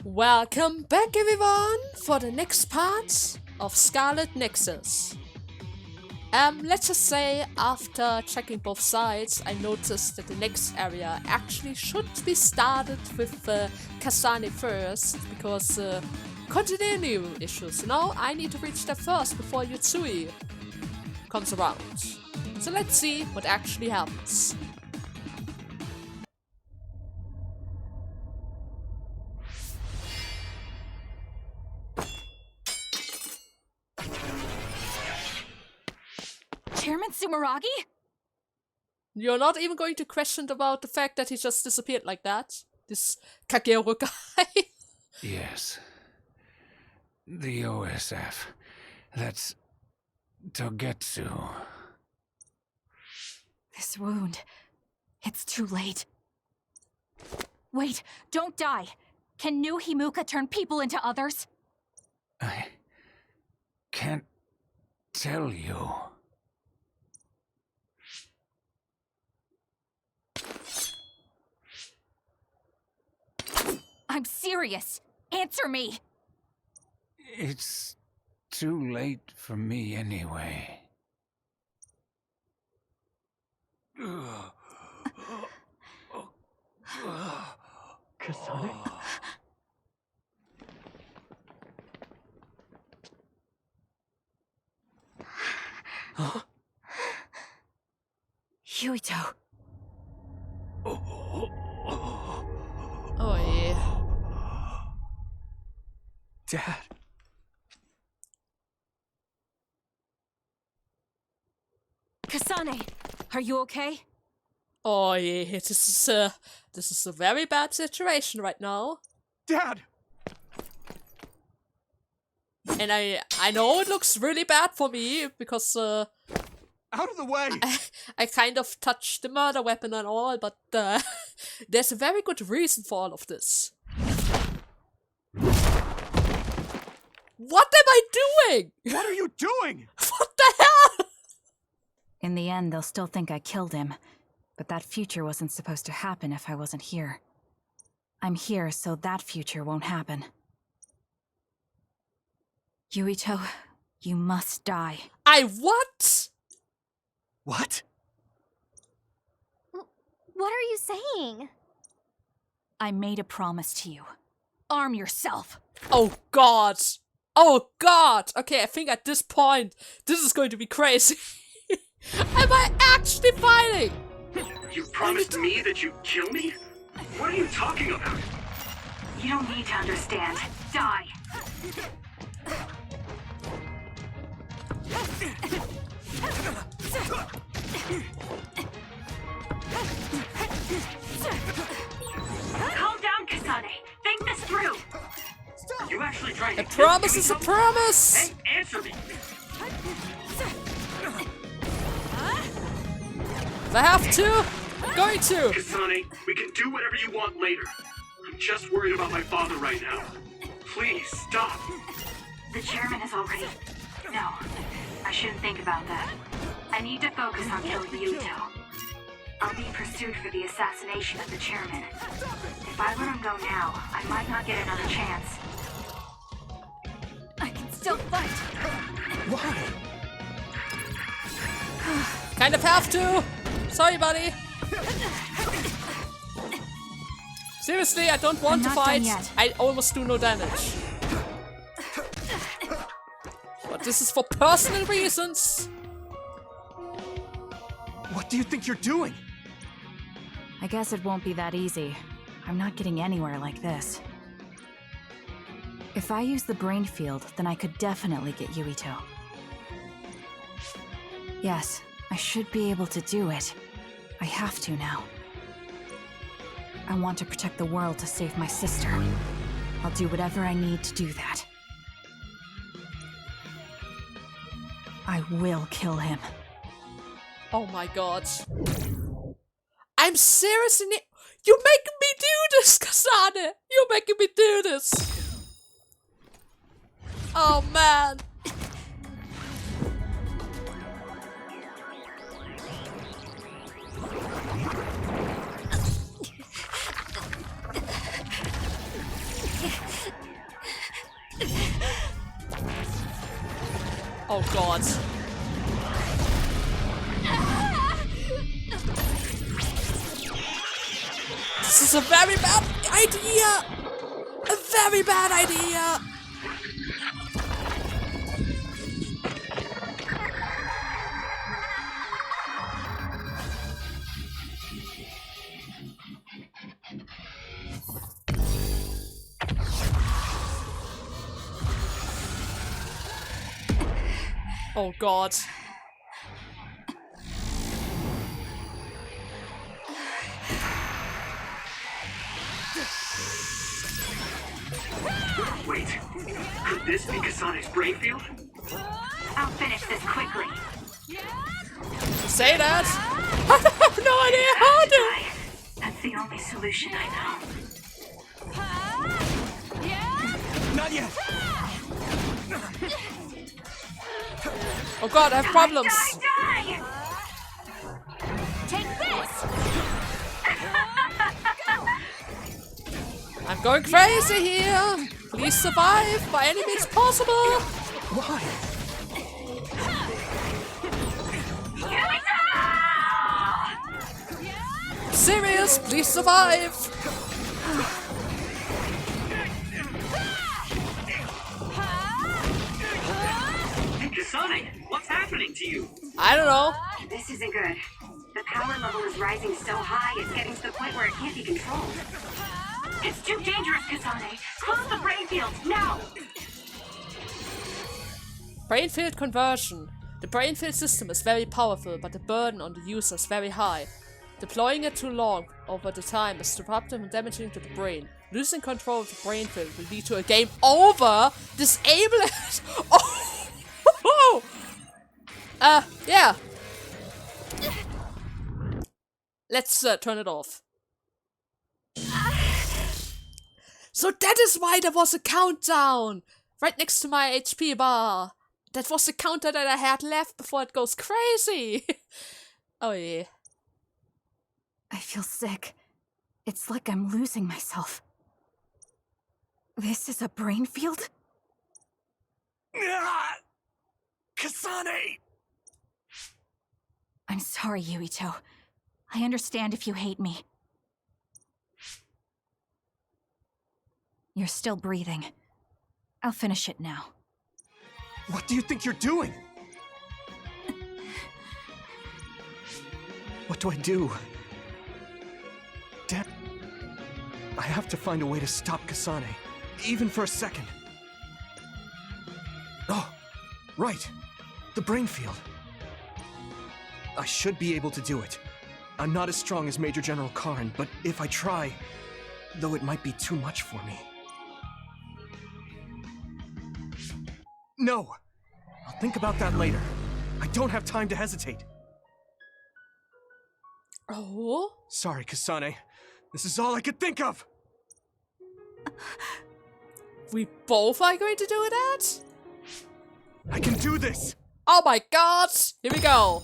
Welcome back everyone for the next part of Scarlet Nexus. Let's just say after checking both sides, I noticed that the next area actually should be started with Kasane first, because continuity issues, I need to reach that first before Yuito comes around. So let's see what actually happens. Chairman Sumeragi? You're not even going to question about the fact that he just disappeared like that? This Kageru guy? Yes. The OSF. That's Togetsu. This wound. It's too late. Wait, don't die. Can new Himuka turn people into others? I can't tell you. I'm serious. Answer me. It's too late for me anyway. Kasane? Huh? Yuito. Oh yeah. Dad. Kasane, are you okay? Oh yeah, this is a very bad situation right now. Dad! And I know it looks really bad for me, because Out of the way! I kind of touched the murder weapon and all, but there's a very good reason for all of this. What am I doing? What are you doing? What the hell? In the end, they'll still think I killed him. But that future wasn't supposed to happen if I wasn't here. I'm here so that future won't happen. Yuito, you must die. I what? What? What are you saying? I made a promise to you. Arm yourself. Oh god. Oh god. Okay, I think at this point, this is going to be crazy. Am I actually fighting? You promised me that you'd kill me? What are you talking about? You don't need to understand. Die. Calm down, Kasane. Think this through. Are you actually trying to A kill promise me? is a promise! Hey, answer me! If I have to, I'm going to! Kasane, we can do whatever you want later. I'm just worried about my father right now. Please, stop. The chairman is already... No, I shouldn't think about that. I need to focus on killing Yuito. I'll be pursued for the assassination of the chairman. If I let him go now, I might not get another chance. I can still fight! Why? Kind of have to! Sorry, buddy! Seriously, I don't want to I'm not done fight. yet. I almost do no damage. But this is for personal reasons! What do you think you're doing? I guess it won't be that easy. I'm not getting anywhere like this. If I use the brain field, then I could definitely get Yuito. Yes, I should be able to do it. I have to now. I want to protect the world to save my sister. I'll do whatever I need to do that. I will kill him. Oh my god. I'm seriously... You're making me do this, Kasane! You're making me do this! Oh man! Oh god. This is a very bad idea! A very bad idea! Oh god. Wait, could this be Kasane's brain field? I'll finish this quickly. Say that! I have no idea how to! That's the only solution I know. Not yet! Oh god, I have problems! Die! Take this! I'm going crazy here! Please survive by any means possible! Why? I'm serious, please survive! Kasane, what's happening to you? I don't know. This isn't good. The power level is rising so high, it's getting to the point where it can't be controlled. It's too dangerous, Kasane. Close the brain field, now! Brain field conversion. The brain field system is very powerful, but the burden on the user is very high. Deploying it too long over the time is disruptive and damaging to the brain. Losing control of the brain field will lead to a game over. Disable it. Oh. Yeah. Let's turn it off. So that is why there was a countdown right next to my HP bar. That was the counter that I had left before it goes crazy. Oh yeah. I feel sick. It's like I'm losing myself. This is a brain field? Ah! Kasane! I'm sorry, Yuito. I understand if you hate me. You're still breathing. I'll finish it now. What do you think you're doing? What do I do? Dad, I have to find a way to stop Kasane, even for a second. Oh, right. The brain field. I should be able to do it. I'm not as strong as Major General Karn, but if I try, though it might be too much for me. No! I'll think about that later. I don't have time to hesitate. Oh? Sorry, Kasane. This is all I could think of! We both are going to do that? I can do this! Oh my god! Here we go!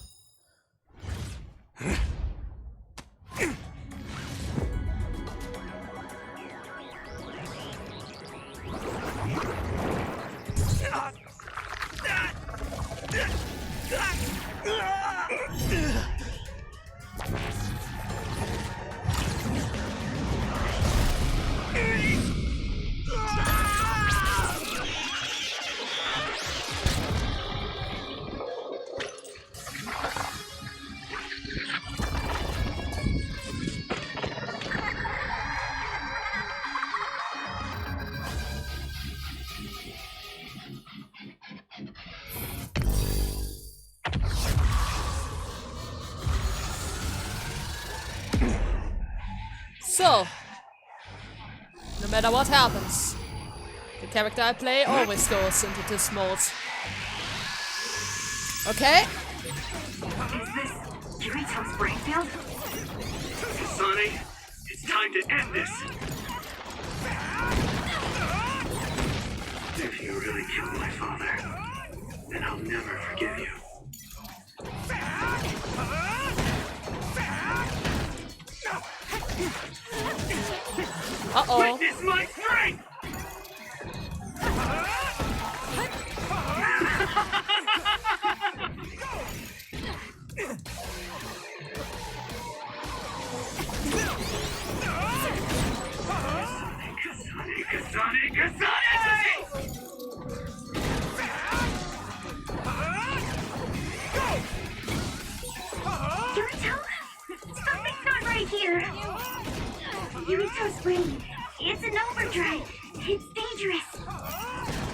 So, no matter what happens, the character I play always goes into this mode. Okay? Is this Yuito's brain field? Kasane, it's time to end this. If you really killed my father, then I'll never forgive you. Uh-oh. Witness my strength! Kasane! Kasane! Yuito? Something's not right here. Yuito's brain. It's an overdrive. It's dangerous.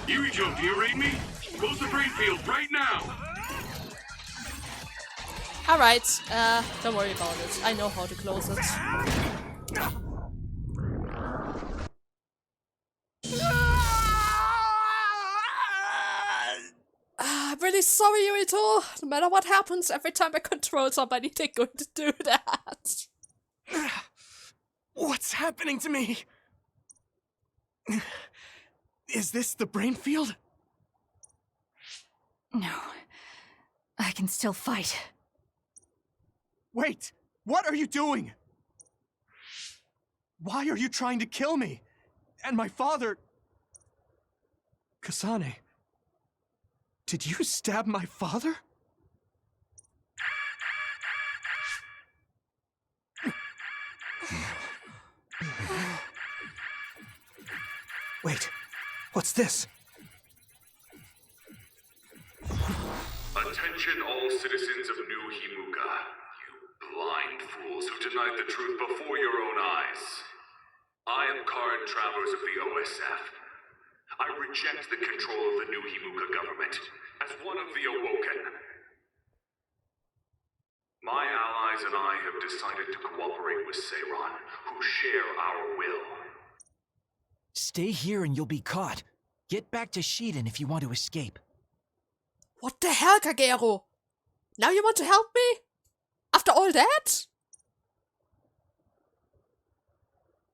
Yuito, do you read me? Close the brain field right now! Alright, don't worry about it. I know how to close it. I'm really sorry, Yuito. No matter what happens, every time I control somebody, they're going to do that. What's happening to me? Is this the brain field? No. I can still fight. Wait! What are you doing? Why are you trying to kill me? And my father... Kasane, did you stab my father? Wait, what's this? Attention all citizens of New Himuka, you blind fools who denied the truth before your own eyes. I am current Travers of the OSF. I reject the control of the New Himuka government as one of the Awoken. My allies and I have decided to cooperate with Seiran, who share our will. Stay here and you'll be caught. Get back to Shiden if you want to escape. What the hell, Kagero? Now you want to help me? After all that?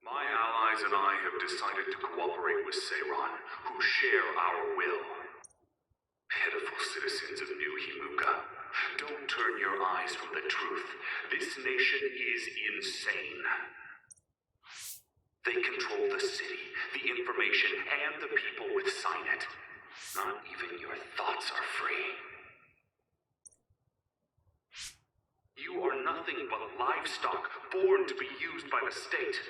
My allies and I have decided to cooperate with Seiran, who share our will. Pitiful citizens of New Himuka, don't turn your eyes from the truth. This nation is insane. They control the city, the information, and the people with Signet. Not even your thoughts are free. You are nothing but livestock, born to be used by the state.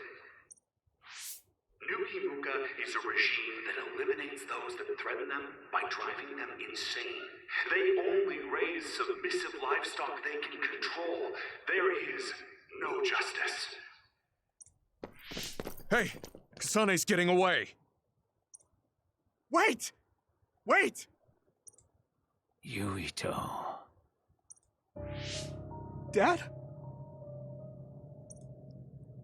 New Himuka is a regime that eliminates those that threaten them by driving them insane. They only raise submissive livestock they can control. There is no justice. Hey, Kasane's getting away. Wait! Wait! Yuito. Dad?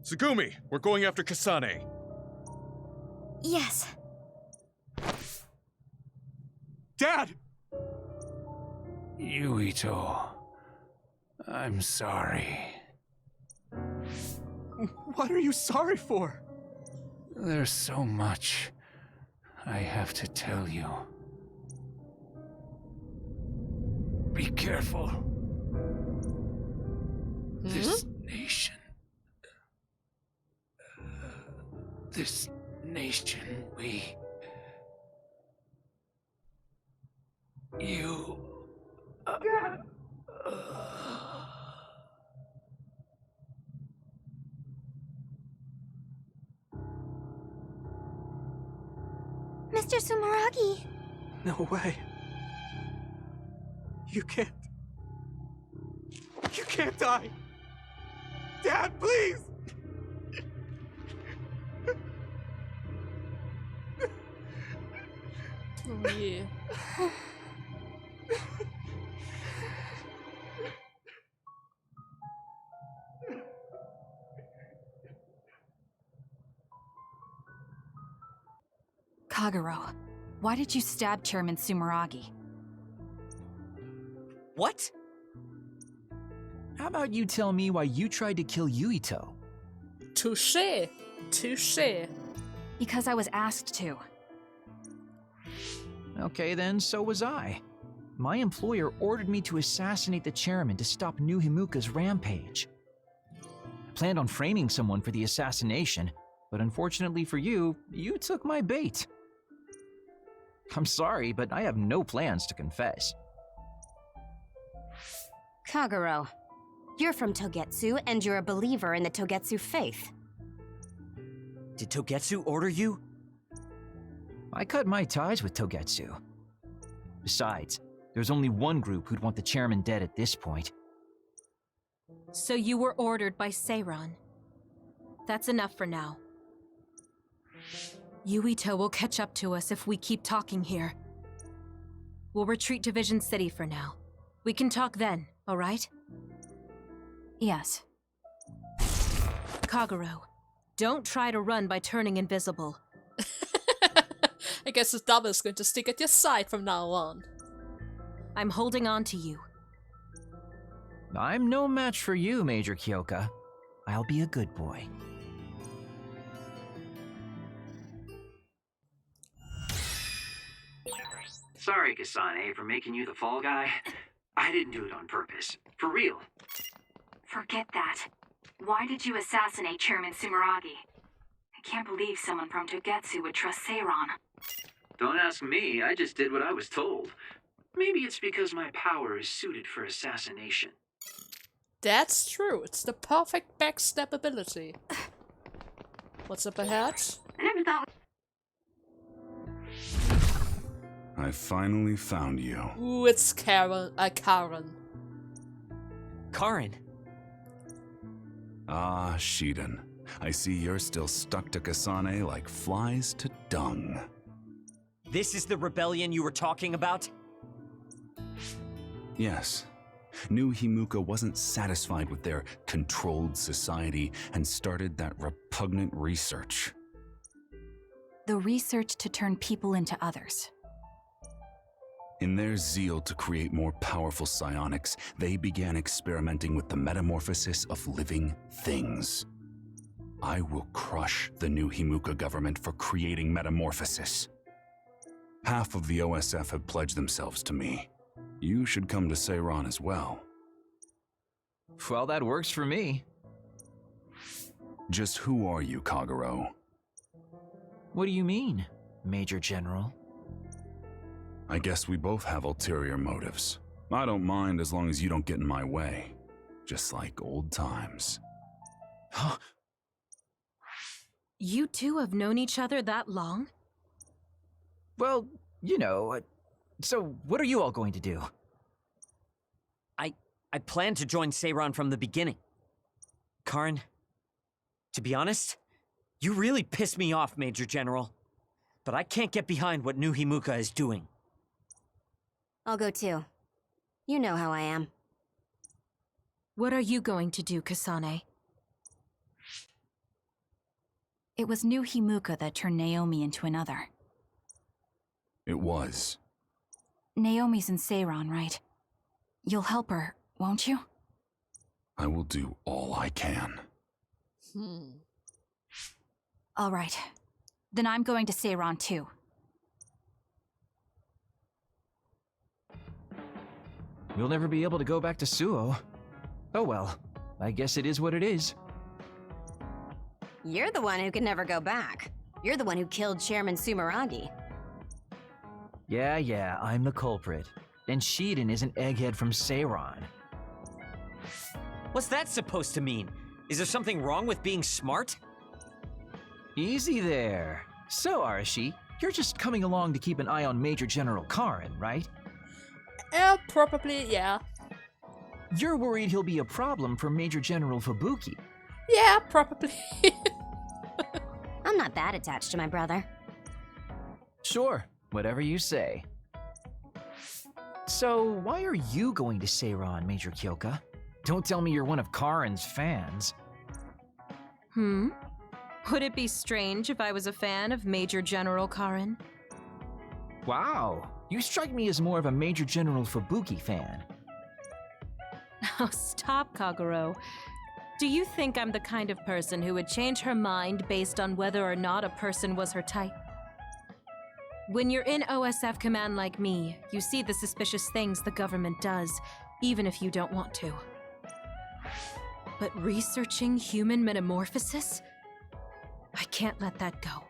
Tsugumi, we're going after Kasane. Yes. Dad! Yuito. I'm sorry. What are you sorry for? There's so much I have to tell you. Be careful. This nation. This nation, you. Mr. Sumeragi! No way. You can't die! Dad, please! Oh yeah. Kagero, why did you stab Chairman Sumeragi? What? How about you tell me why you tried to kill Yuito? Touché. Touché. Because I was asked to. Okay then, so was I. My employer ordered me to assassinate the chairman to stop New Himuka's rampage. I planned on framing someone for the assassination, but unfortunately for you, you took my bait. I'm sorry, but I have no plans to confess. Kagero, you're from Togetsu and you're a believer in the Togetsu faith. Did Togetsu order you? I cut my ties with Togetsu. Besides, there's only one group who'd want the chairman dead at this point. So you were ordered by Seiran. That's enough for now. Yuito will catch up to us if we keep talking here. We'll retreat to Vision City for now. We can talk then, alright? Yes. Kagero, don't try to run by turning invisible. I guess the double is going to stick at your side from now on. I'm holding on to you. I'm no match for you, Major Kyoka. I'll be a good boy. Sorry, Kasane, for making you the fall guy. I didn't do it on purpose. For real. Forget that. Why did you assassinate Chairman Sumeragi? I can't believe someone from Togetsu would trust Seiran. Don't ask me, I just did what I was told. Maybe it's because my power is suited for assassination. That's true. It's the perfect backstab ability. What's up ahead? I never thought. I finally found you. Ooh, it's Karen. Karen. Ah, Shiden. I see you're still stuck to Kasane like flies to dung. This is the rebellion you were talking about? Yes. New Himuka wasn't satisfied with their controlled society and started that repugnant research. The research to turn people into others. In their zeal to create more powerful psionics, they began experimenting with the metamorphosis of living things. I will crush the New Himuka government for creating metamorphosis. Half of the OSF have pledged themselves to me. You should come to Seiran as well. Well, that works for me. Just who are you, Kagero? What do you mean, Major General? I guess we both have ulterior motives. I don't mind as long as you don't get in my way. Just like old times. Huh? You two have known each other that long? Well, you know, so what are you all going to do? I planned to join Seiran from the beginning. Karen, to be honest, you really piss me off, Major General. But I can't get behind what New Himuka is doing. I'll go too. You know how I am. What are you going to do, Kasane? It was New Himuka that turned Naomi into another. It was. Naomi's in Seiran, right? You'll help her, won't you? I will do all I can. All right. Then I'm going to Seiran too. We'll never be able to go back to Suo. Oh well, I guess it is what it is. You're the one who can never go back. You're the one who killed Chairman Sumeragi. Yeah, I'm the culprit. And Shiden is an egghead from Seiran. What's that supposed to mean? Is there something wrong with being smart? Easy there. So, Arashi, you're just coming along to keep an eye on Major General Karen, right? Probably, yeah. You're worried he'll be a problem for Major General Fubuki. Yeah, probably. I'm not that attached to my brother. Sure, whatever you say. So, why are you going to Seiran, Major Kyoka? Don't tell me you're one of Karen's fans. Would it be strange if I was a fan of Major General Karen? Wow, you strike me as more of a Major General Fubuki fan. Oh, stop, Kagero. Do you think I'm the kind of person who would change her mind based on whether or not a person was her type? When you're in OSF command like me, you see the suspicious things the government does, even if you don't want to. But researching human metamorphosis? I can't let that go.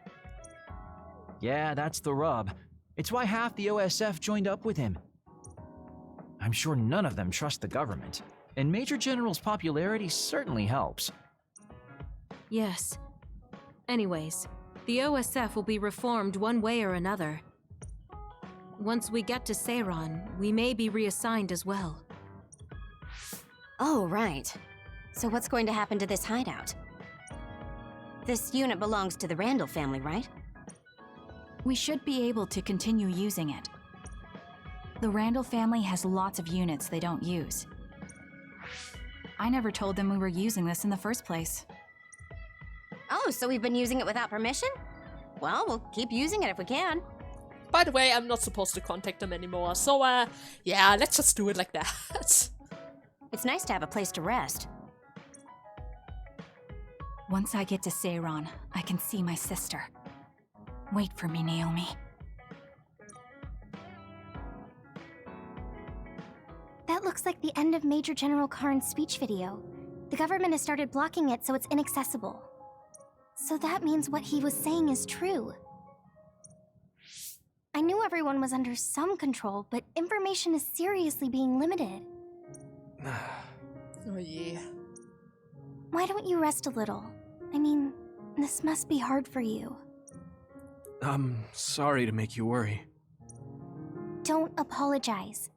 Yeah, that's the rub. It's why half the OSF joined up with him. I'm sure none of them trust the government, and Major General's popularity certainly helps. Yes. Anyways, The OSF will be reformed one way or another. Once we get to Seiron, we may be reassigned as well. Oh, right. So what's going to happen to this hideout? This unit belongs to the Randall family, right? We should be able to continue using it. The Randall family has lots of units they don't use. I never told them we were using this in the first place. Oh, so we've been using it without permission? Well, we'll keep using it if we can. By the way, I'm not supposed to contact them anymore, so yeah, let's just do it like that. It's nice to have a place to rest. Once I get to Seiron, I can see my sister. Wait for me, Naomi. That looks like the end of Major General Karn's speech video. The government has started blocking it so it's inaccessible. So that means what he was saying is true. I knew everyone was under some control, but information is seriously being limited. Oh yeah. Why don't you rest a little? I mean, this must be hard for you. I'm sorry to make you worry. Don't apologize.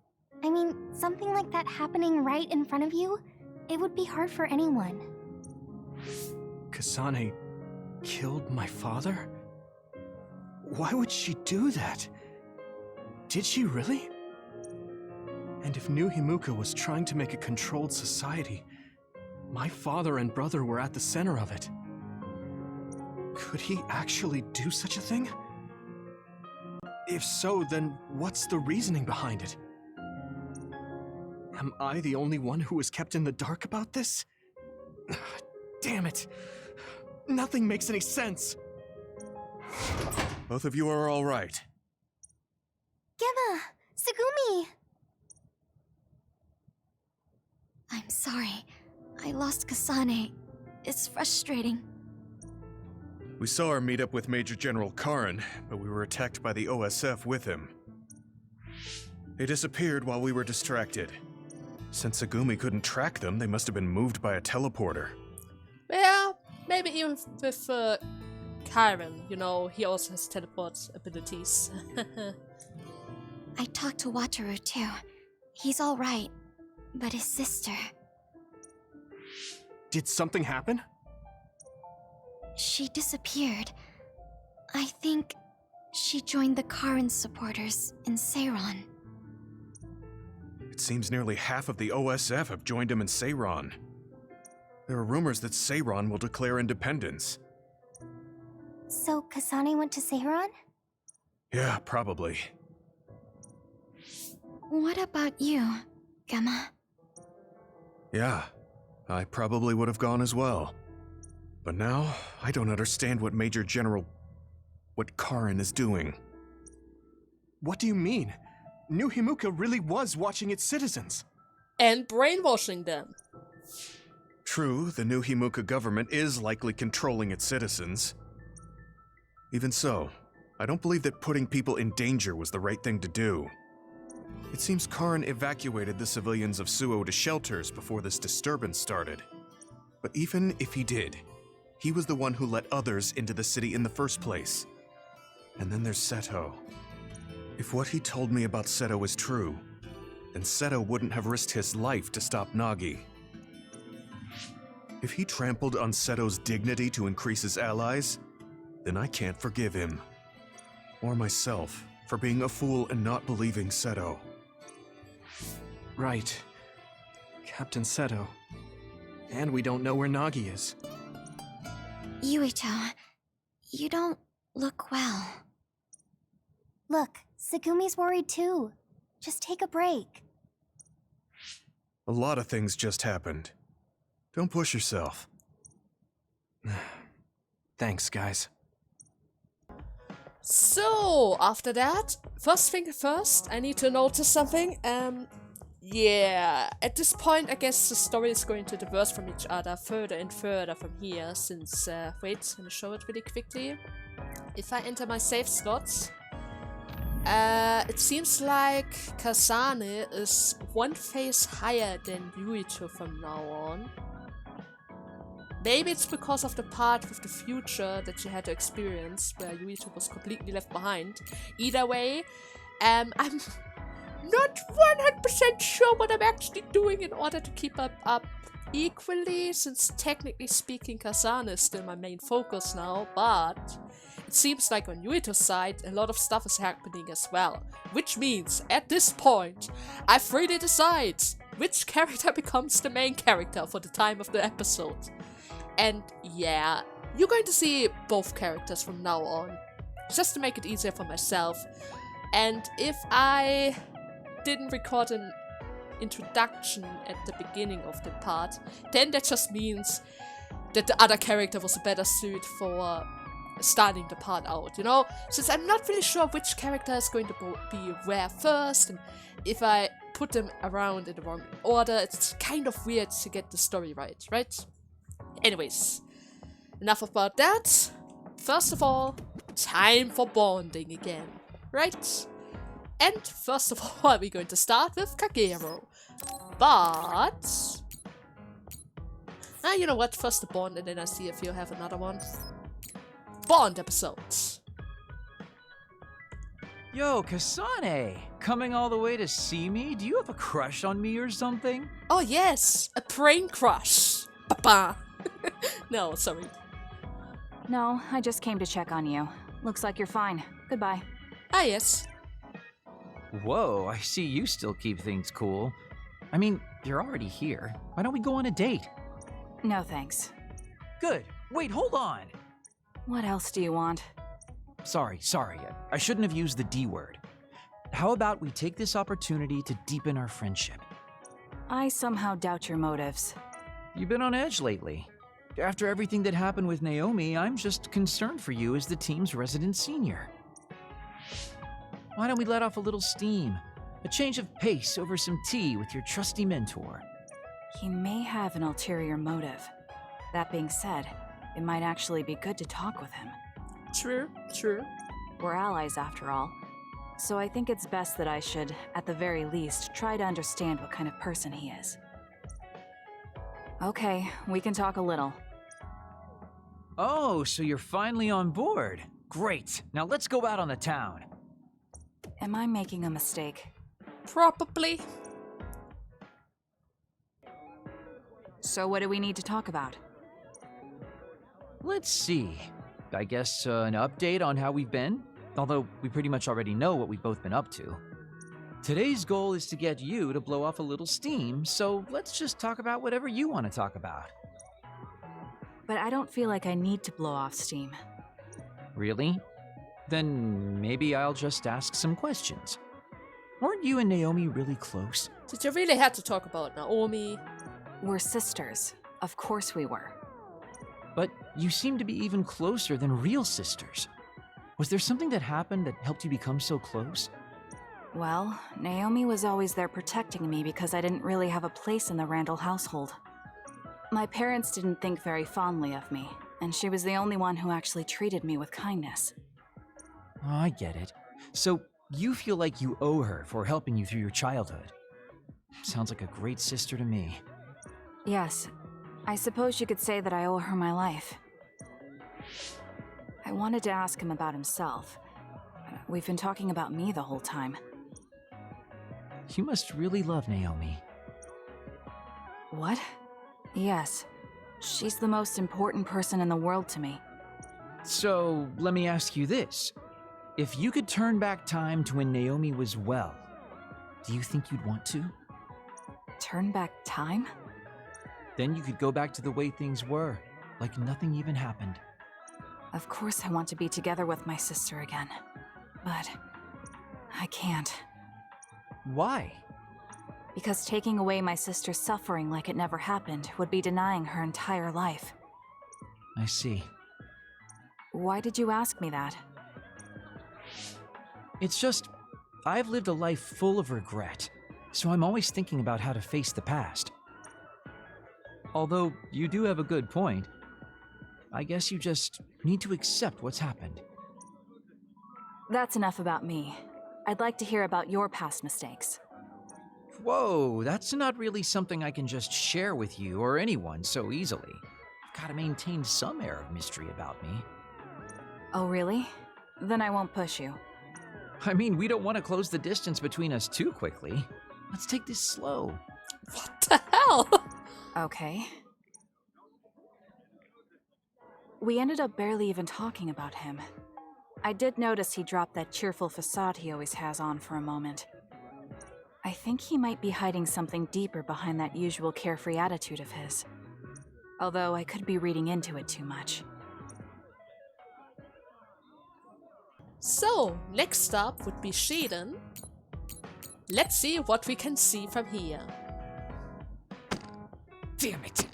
I mean, something like that happening right in front of you, it would be hard for anyone. Kasane killed my father? Why would she do that? Did she really? And if New Himuka was trying to make a controlled society, my father and brother were at the center of it. Could he actually do such a thing? If so, then what's the reasoning behind it? Am I the only one who was kept in the dark about this? Damn it! Nothing makes any sense! Both of you are all right. Gemma! Tsugumi! I'm sorry. I lost Kasane. It's frustrating. We saw our meetup with Major General Karn, but we were attacked by the OSF with him. They disappeared while we were distracted. Since Tsugumi couldn't track them, they must have been moved by a teleporter. Yeah, maybe even with Kyron, you know, he also has teleport abilities. I talked to Wataru too. He's alright. But his sister... Did something happen? She disappeared. I think she joined the Karin supporters in Seiron. It seems nearly half of the OSF have joined him in Seiron. There are rumors that Seiron will declare independence. So Kasane went to Seiron? Yeah, probably. What about you, Gemma? Yeah, I probably would have gone as well. But now, I don't understand what Major General... what Karin is doing. What do you mean? New Himuka really was watching its citizens. And brainwashing them. True, the New Himuka government is likely controlling its citizens. Even so, I don't believe that putting people in danger was the right thing to do. It seems Karin evacuated the civilians of Suo to shelters before this disturbance started. But even if he did, he was the one who let others into the city in the first place. And then there's Seto. If what he told me about Seto is true, then Seto wouldn't have risked his life to stop Nagi. If he trampled on Seto's dignity to increase his allies, then I can't forgive him. Or myself for being a fool and not believing Seto. Right. Captain Seto. And we don't know where Nagi is. Yuito, you don't look well. Look, Tsugumi's worried too. Just take a break. A lot of things just happened. Don't push yourself. Thanks, guys. So, after that, first thing first, I need to notice something. Yeah, at this point, I guess the story is going to diverge from each other further and further from here, since, wait, let me show it really quickly. If I enter my save slots, it seems like Kasane is one phase higher than Yuito from now on. Maybe it's because of the part with the future that you had to experience, where Yuito was completely left behind. Either way, I'm not 100% sure what I'm actually doing in order to keep up equally, since technically speaking Kasane is still my main focus now, but it seems like on Yuito's side a lot of stuff is happening as well. Which means, at this point, I freely decide which character becomes the main character for the time of the episode. And yeah, you're going to see both characters from now on, just to make it easier for myself. And if I didn't record an introduction at the beginning of the part, then that just means that the other character was a better suit for starting the part out, you know? Since I'm not really sure which character is going to be where first, and if I put them around in the wrong order, it's kind of weird to get the story right? Anyways, enough about that. First of all, time for bonding again, right? And first of all, we're going to start with Kagero. But you know what? First the bond, and then I see if you have another one. Bond episodes. Yo, Kasane! Coming all the way to see me? Do you have a crush on me or something? Oh yes, a brain crush. Papa. No, sorry. No, I just came to check on you. Looks like you're fine. Goodbye. Ah yes. Whoa, I see you still keep things cool. I mean, you're already here. Why don't we go on a date? No thanks. Good. Wait, hold on. What else do you want? Sorry. I shouldn't have used the D word. How about we take this opportunity to deepen our friendship? I somehow doubt your motives. You've been on edge lately. After everything that happened with Naomi, I'm just concerned for you as the team's resident senior. Why don't we let off a little steam? A change of pace over some tea with your trusty mentor. He may have an ulterior motive. That being said, it might actually be good to talk with him. True. We're allies after all. So I think it's best that I should, at the very least, try to understand what kind of person he is. Okay, we can talk a little. Oh, so you're finally on board. Great. Now let's go out on the town. Am I making a mistake? Probably. So what do we need to talk about? Let's see. I guess an update on how we've been? Although we pretty much already know what we've both been up to. Today's goal is to get you to blow off a little steam, so let's just talk about whatever you want to talk about. But I don't feel like I need to blow off steam. Really? Then maybe I'll just ask some questions. Weren't you and Naomi really close? Did you really have to talk about Naomi? We're sisters. Of course we were. But you seem to be even closer than real sisters. Was there something that happened that helped you become so close? Well, Naomi was always there protecting me because I didn't really have a place in the Randall household. My parents didn't think very fondly of me, and she was the only one who actually treated me with kindness. Oh, I get it. So you feel like you owe her for helping you through your childhood. Sounds like a great sister to me. Yes, I suppose you could say that I owe her my life. I wanted to ask him about himself. We've been talking about me the whole time. You must really love Naomi. What? Yes. She's the most important person in the world to me. So, let me ask you this. If you could turn back time to when Naomi was well, do you think you'd want to? Turn back time? Then you could go back to the way things were, like nothing even happened. Of course I want to be together with my sister again. But I can't. Why? Because taking away my sister's suffering like it never happened would be denying her entire life. I see. Why did you ask me that? It's just, I've lived a life full of regret, so I'm always thinking about how to face the past. Although, you do have a good point. I guess you just need to accept what's happened. That's enough about me. I'd like to hear about your past mistakes. Whoa, that's not really something I can just share with you or anyone so easily. gotta maintain some air of mystery about me. Oh, really? Then I won't push you. I mean, we don't want to close the distance between us too quickly. Let's take this slow. What the hell? Okay. We ended up barely even talking about him. I did notice he dropped that cheerful facade he always has on for a moment. I think he might be hiding something deeper behind that usual carefree attitude of his. Although I could be reading into it too much. So, next up would be Shiden. Let's see what we can see from here. Damn it!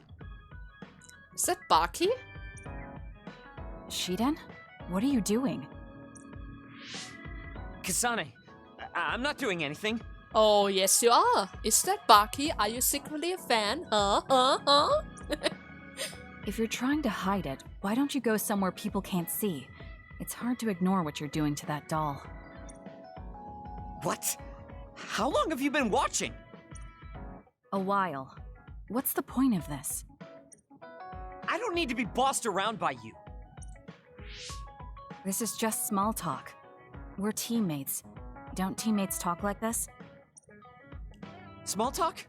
Is that Baki? Shiden? What are you doing? Kasane, I'm not doing anything. Oh, yes you are. Is that Baki? Are you secretly a fan? Huh? If you're trying to hide it, why don't you go somewhere people can't see? It's hard to ignore what you're doing to that doll. What? How long have you been watching? A while. What's the point of this? I don't need to be bossed around by you. This is just small talk. We're teammates. Don't teammates talk like this? Small talk?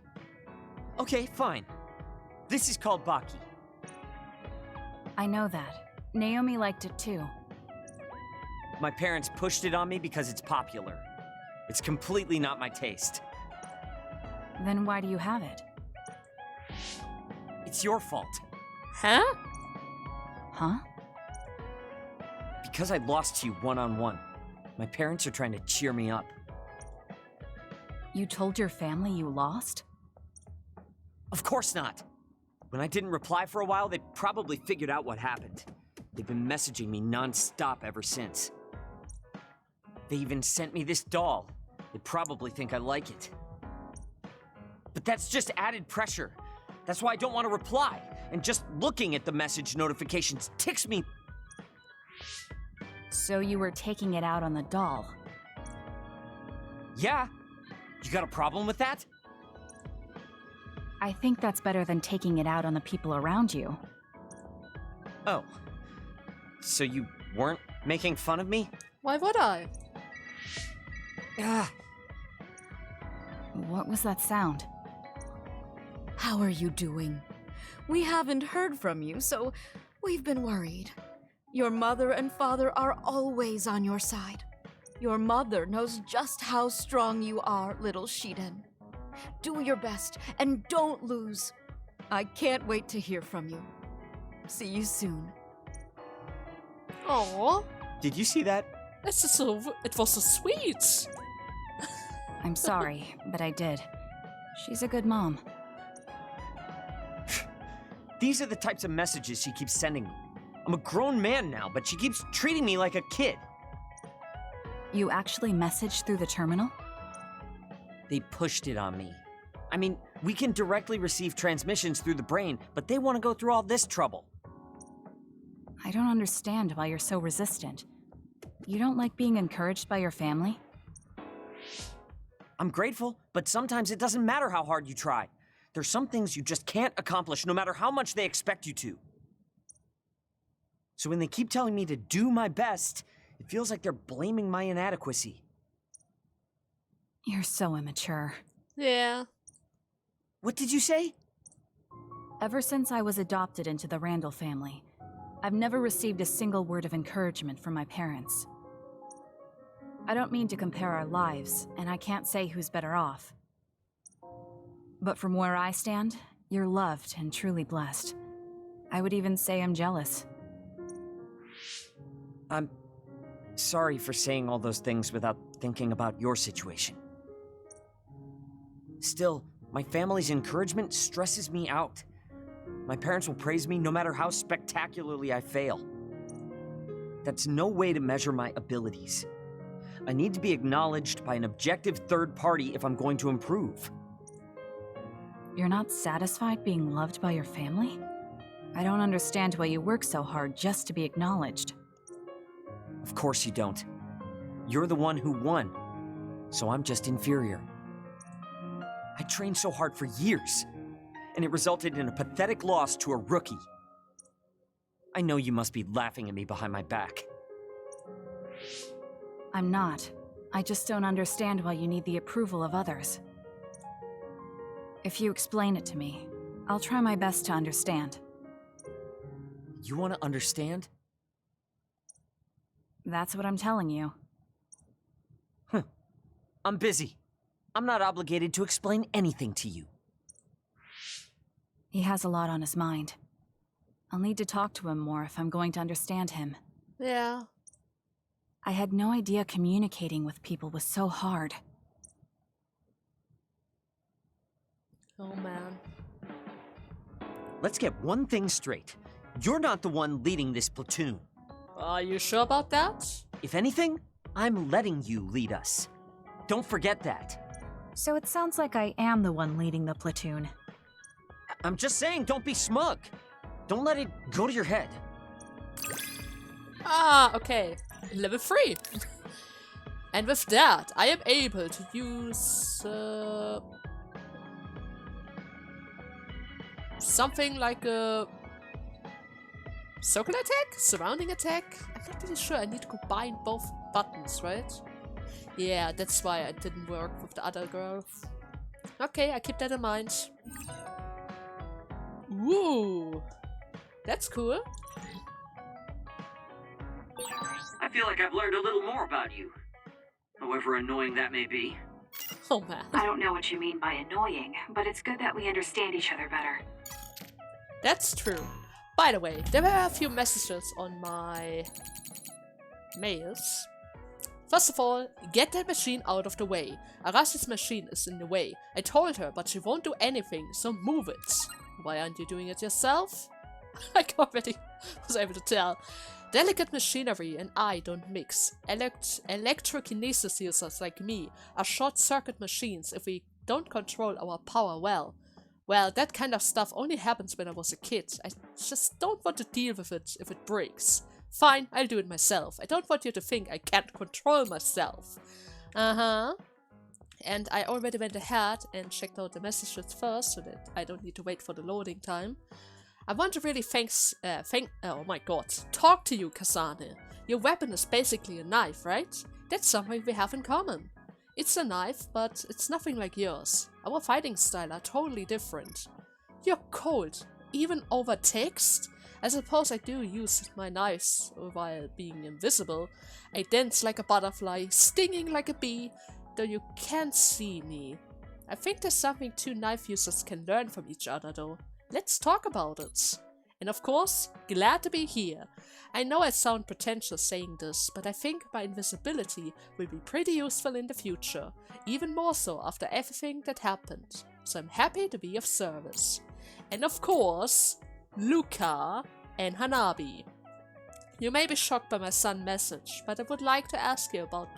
Okay, fine. This is called Baki. I know that. Naomi liked it too. My parents pushed it on me because it's popular. It's completely not my taste. Then why do you have it? It's your fault. Huh? Huh? Because I lost to you one-on-one. My parents are trying to cheer me up. You told your family you lost? Of course not. When I didn't reply for a while, they probably figured out what happened. They've been messaging me non-stop ever since. They even sent me this doll. They probably think I like it. But that's just added pressure. That's why I don't want to reply. And just looking at the message notifications ticks me. So you were taking it out on the doll? Yeah. You got a problem with that? I think that's better than taking it out on the people around you. Oh. So you weren't making fun of me? Why would I? Ah. What was that sound? How are you doing? We haven't heard from you, so we've been worried. Your mother and father are always on your side. Your mother knows just how strong you are, little Shiden. Do your best and don't lose. I can't wait to hear from you. See you soon. Oh, Did you see that? it was so sweet. I'm sorry, but I did. She's a good mom. These are the types of messages she keeps sending me. I'm a grown man now, but she keeps treating me like a kid. You actually messaged through the terminal? They pushed it on me. I mean, we can directly receive transmissions through the brain, but they want to go through all this trouble. I don't understand why you're so resistant. You don't like being encouraged by your family? I'm grateful, but sometimes it doesn't matter how hard you try. There's some things you just can't accomplish no matter how much they expect you to. So when they keep telling me to do my best, it feels like they're blaming my inadequacy. You're so immature. Yeah. What did you say? Ever since I was adopted into the Randall family, I've never received a single word of encouragement from my parents. I don't mean to compare our lives, and I can't say who's better off. But from where I stand, you're loved and truly blessed. I would even say I'm jealous. I'm sorry for saying all those things without thinking about your situation. Still, my family's encouragement stresses me out. My parents will praise me no matter how spectacularly I fail. That's no way to measure my abilities. I need to be acknowledged by an objective third party if I'm going to improve. You're not satisfied being loved by your family? I don't understand why you work so hard just to be acknowledged. Of course you don't. You're the one who won, so I'm just inferior. I trained so hard for years, and it resulted in a pathetic loss to a rookie. I know you must be laughing at me behind my back. I'm not. I just don't understand why you need the approval of others. If you explain it to me, I'll try my best to understand. You want to understand? That's what I'm telling you. I'm busy. I'm not obligated to explain anything to you. He has a lot on his mind. I'll need to talk to him more if I'm going to understand him. Yeah. I had no idea communicating with people was so hard. Oh man. Let's get one thing straight. You're not the one leading this platoon. Are you sure about that? If anything, I'm letting you lead us. Don't forget that. So it sounds like I am the one leading the platoon. I'm just saying, don't be smug. Don't let it go to your head. Ah, okay. Level 3. And with that, I am able to use something like a circle attack? Surrounding attack? I'm not really sure. I need to combine both buttons, right? Yeah, that's why it didn't work with the other girl. Okay, I keep that in mind. Woo! That's cool. I feel like I've learned a little more about you. However annoying that may be. Oh man. I don't know what you mean by annoying, but it's good that we understand each other better. That's true. By the way, there were a few messages on my mails. First of all, get that machine out of the way. Arashi's machine is in the way. I told her, but she won't do anything, so move it. Why aren't you doing it yourself? I already was able to tell. Delicate machinery and I don't mix. Electrokinesis users like me are short-circuit machines if we don't control our power well. Well, that kind of stuff only happens when I was a kid. I just don't want to deal with it if it breaks. Fine, I'll do it myself. I don't want you to think I can't control myself. Uh-huh. And I already went ahead and checked out the messages first so that I don't need to wait for the loading time. I want to really oh my god, talk to you, Kasane. Your weapon is basically a knife, right? That's something we have in common. It's a knife, but it's nothing like yours. Our fighting style are totally different. You're cold, even over text? I suppose I do use my knives while being invisible. I dance like a butterfly, stinging like a bee, though you can't see me. I think there's something two knife users can learn from each other though. Let's talk about it. And of course, glad to be here. I know I sound pretentious saying this, but I think my invisibility will be pretty useful in the future, even more so after everything that happened. So I'm happy to be of service. And of course, Luca and Hanabi. You may be shocked by my son's message, but I would like to ask you about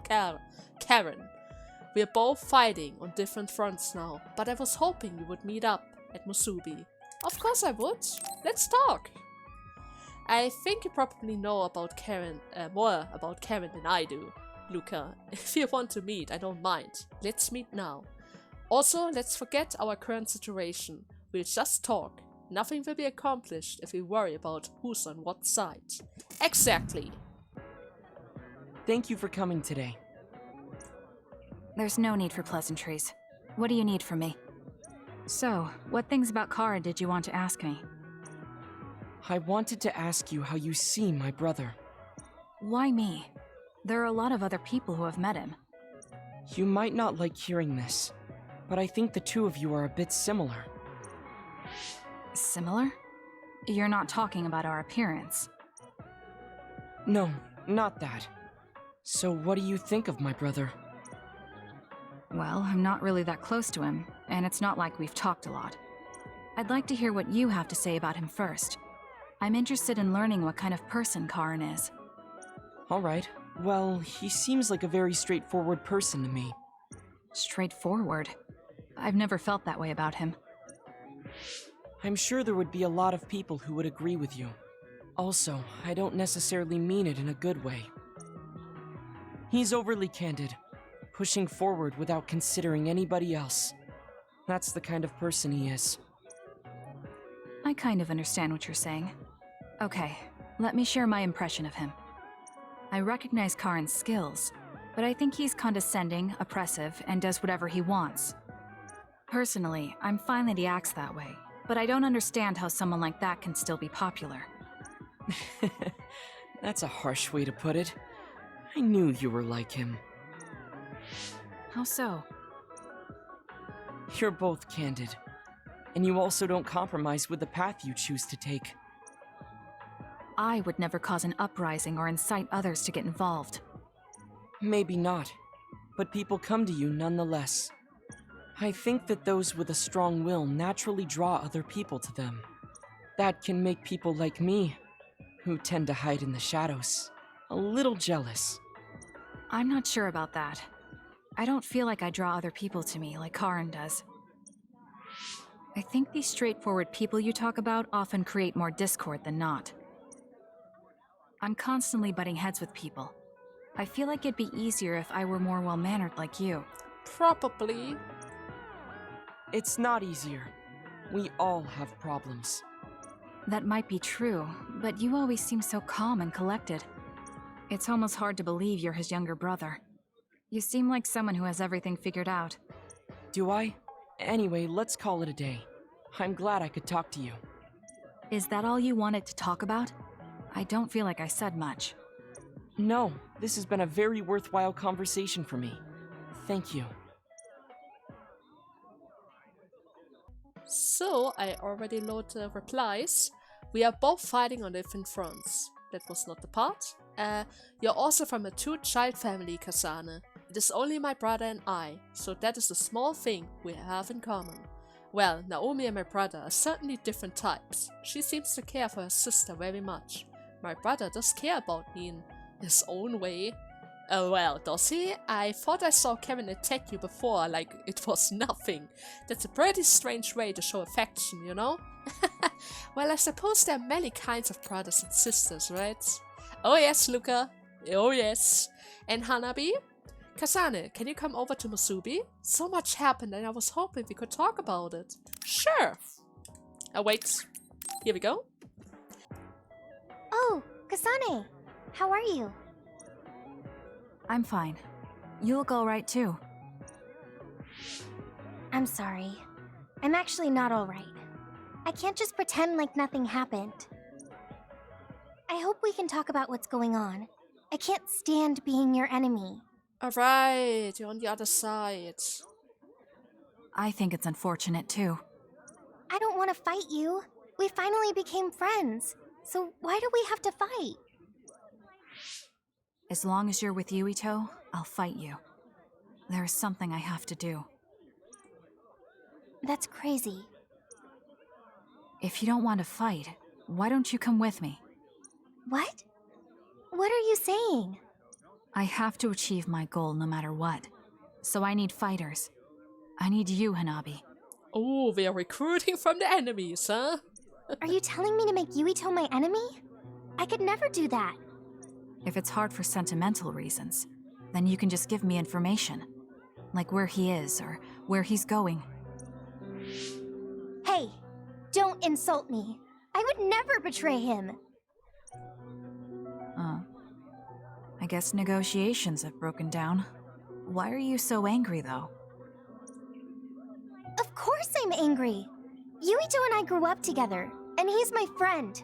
Karen. We are both fighting on different fronts now, but I was hoping you would meet up at Musubi. Of course I would. Let's talk. I think you probably know about Karen, more about Karen than I do, Luca. If you want to meet, I don't mind. Let's meet now. Also, let's forget our current situation. We'll just talk. Nothing will be accomplished if we worry about who's on what side. Exactly. Thank you for coming today. There's no need for pleasantries. What do you need from me? So, what things about Kara did you want to ask me? I wanted to ask you how you see my brother. Why me? There are a lot of other people who have met him. You might not like hearing this, but I think the two of you are a bit similar. Similar? You're not talking about our appearance. No, not that. So what do you think of my brother? Well, I'm not really that close to him, and it's not like we've talked a lot. I'd like to hear what you have to say about him first. I'm interested in learning what kind of person Karin is. Alright, well, he seems like a very straightforward person to me. Straightforward? I've never felt that way about him. I'm sure there would be a lot of people who would agree with you. Also, I don't necessarily mean it in a good way. He's overly candid, pushing forward without considering anybody else. That's the kind of person he is. I kind of understand what you're saying. Okay, Let me share my impression of him. I recognize Karin's skills, but I think he's condescending, oppressive, and does whatever he wants. Personally, I'm fine that he acts that way, but I don't understand how someone like that can still be popular. That's a harsh way to put it. I knew you were like him. How so? You're both candid. And you also don't compromise with the path you choose to take. I would never cause an uprising or incite others to get involved. Maybe not, but people come to you nonetheless. I think that those with a strong will naturally draw other people to them. That can make people like me, who tend to hide in the shadows, a little jealous. I'm not sure about that. I don't feel like I draw other people to me like Karin does. I think these straightforward people you talk about often create more discord than not. I'm constantly butting heads with people. I feel like it'd be easier if I were more well-mannered like you. Probably. It's not easier. We all have problems. That might be true, but you always seem so calm and collected. It's almost hard to believe you're his younger brother. You seem like someone who has everything figured out. Do I? Anyway, let's call it a day. I'm glad I could talk to you. Is that all you wanted to talk about? I don't feel like I said much. No, this has been a very worthwhile conversation for me. Thank you. So, I already loaded the replies. We are both fighting on different fronts. That was not the part. You're also from a two-child family, Kasane. It is only my brother and I, so that is a small thing we have in common. Well, Naomi and my brother are certainly different types. She seems to care for her sister very much. My brother does care about me in his own way. Oh well, does he? I thought I saw Kevin attack you before, like it was nothing. That's a pretty strange way to show affection, you know? Well, I suppose there are many kinds of brothers and sisters, right? Oh yes, Luca. Oh yes. And Hanabi? Kasane, can you come over to Musubi? So much happened and I was hoping we could talk about it. Sure. Oh wait. Here we go. Oh, Kasane. How are you? I'm fine. You look alright too. I'm sorry. I'm actually not alright. I can't just pretend like nothing happened. I hope we can talk about what's going on. I can't stand being your enemy. Alright, you're on the other side. I think it's unfortunate too. I don't want to fight you. We finally became friends. So why do we have to fight? As long as you're with Yuito, I'll fight you. There is something I have to do. That's crazy. If you don't want to fight, why don't you come with me? What? What are you saying? I have to achieve my goal no matter what. So I need fighters. I need you, Hanabi. Oh, we are recruiting from the enemies, huh? Are you telling me to make Yuito my enemy? I could never do that. If it's hard for sentimental reasons, then you can just give me information. Like where he is, or where he's going. Hey, don't insult me. I would never betray him. I guess negotiations have broken down. Why are you so angry, though? Of course I'm angry. Yuito and I grew up together, and he's my friend.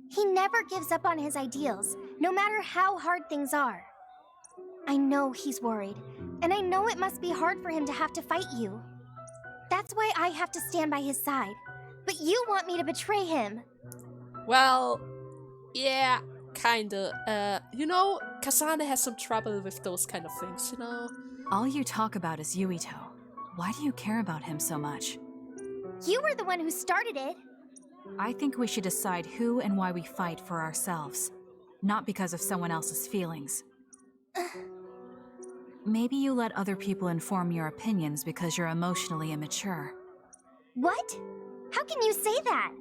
He never gives up on his ideals, no matter how hard things are. I know he's worried, and I know it must be hard for him to have to fight you. That's why I have to stand by his side. But you want me to betray him. Well, yeah, kinda. You know, Kasane has some trouble with those kind of things, you know? All you talk about is Yuito. Why do you care about him so much? You were the one who started it. I think we should decide who and why we fight for ourselves, not because of someone else's feelings. Maybe you let other people inform your opinions because you're emotionally immature. What? How can you say that?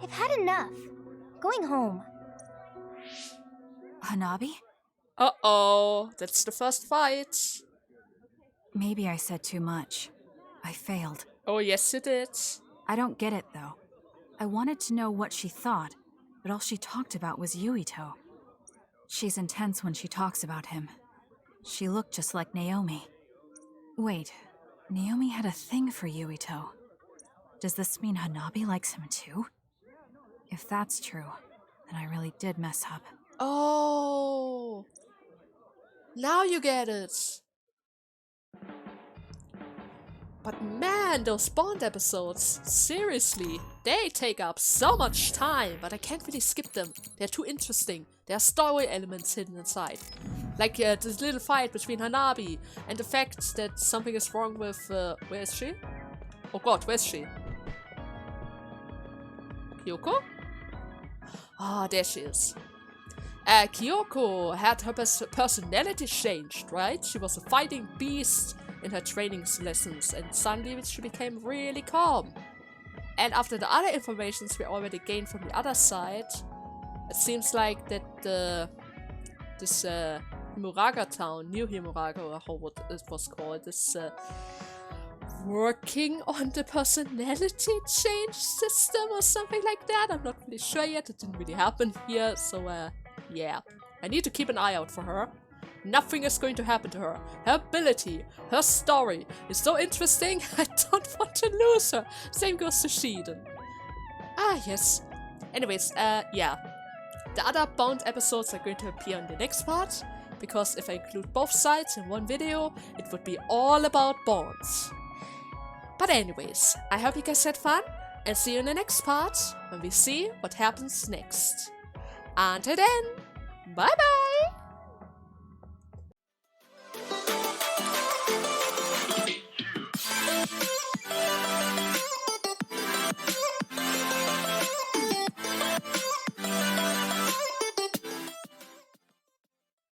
I've had enough. Going home. Hanabi? Uh-oh, that's the first fight. Maybe I said too much. I failed. Oh, yes you did. I don't get it, though. I wanted to know what she thought, but all she talked about was Yuito. She's intense when she talks about him. She looked just like Naomi. Wait, Naomi had a thing for Yuito. Does this mean Hanabi likes him too? If that's true, then I really did mess up. Oh, now you get it. But man, those Bond episodes, seriously, they take up so much time, but I can't really skip them. They're too interesting. There are story elements hidden inside. Like this little fight between Hanabi, and the fact that something is wrong with, where is she? Oh god, where is she? Kyoko? Ah, there she is. Kyoko had her personality changed, right? She was a fighting beast in her training lessons, and suddenly she became really calm. And after the other informations we already gained from the other side, it seems like that this Himuraga town, New Himuraga, or how it was called, is working on the personality change system or something like that. I'm not really sure yet. It didn't really happen here, so yeah. I need to keep an eye out for her. Nothing is going to happen to her. Her ability, her story is so interesting, I don't want to lose her. Same goes to Shiden. Ah, yes. Anyways, yeah. The other Bound episodes are going to appear in the next part, because if I include both sides in one video, it would be all about Bonds. But anyways, I hope you guys had fun, and see you in the next part, when we see what happens next. Until then, bye bye!